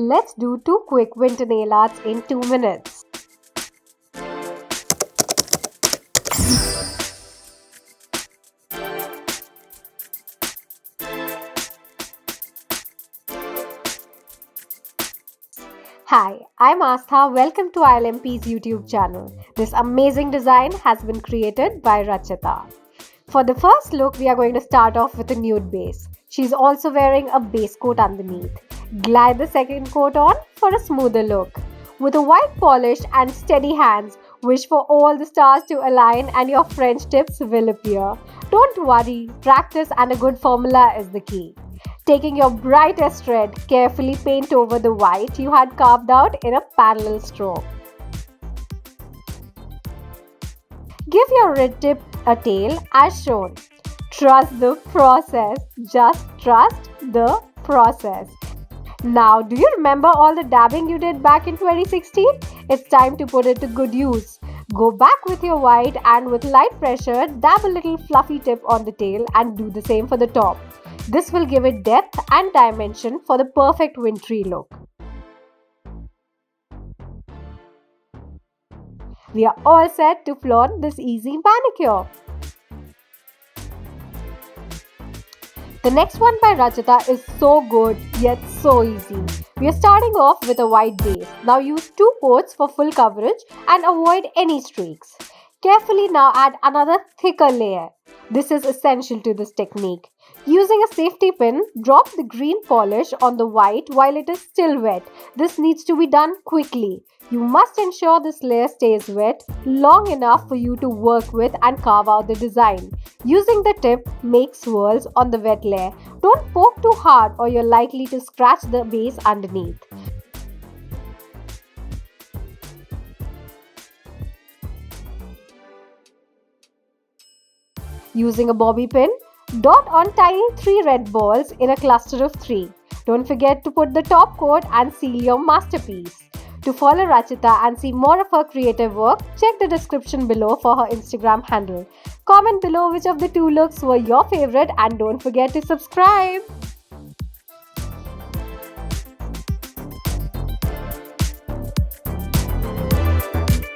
Let's do 2 quick winter nail arts in 2 minutes. Hi, I'm Astha. Welcome to ILMP's YouTube channel. This amazing design has been created by Rachita. For the first look, we are going to start off with a nude base. She's also wearing a base coat underneath. Glide the second coat on for a smoother look. With a white polish and steady hands, wish for all the stars to align and your French tips will appear. Don't worry, practice and a good formula is the key. Taking your brightest red, carefully paint over the white you had carved out in a parallel stroke. Give your red tip a tail as shown. Trust the process. Just trust the process. Now, do you remember all the dabbing you did back in 2016? It's time to put it to good use. Go back with your white and with light pressure, dab a little fluffy tip on the tail and do the same for the top. This will give it depth and dimension for the perfect wintry look. We are all set to flaunt this easy manicure. The next one by Rachita is so good yet so easy. We are starting off with a white base. Now use 2 coats for full coverage and avoid any streaks. Carefully now add another thicker layer. This is essential to this technique. Using a safety pin, drop the green polish on the white while it is still wet. This needs to be done quickly. You must ensure this layer stays wet long enough for you to work with and carve out the design. Using the tip, make swirls on the wet layer. Don't poke too hard or you're likely to scratch the base underneath. Using a bobby pin, dot on tiny 3 red balls in a cluster of 3. Don't forget to put the top coat and seal your masterpiece. To follow Rachita and see more of her creative work, check the description below for her Instagram handle. Comment below which of the 2 looks were your favorite and don't forget to subscribe.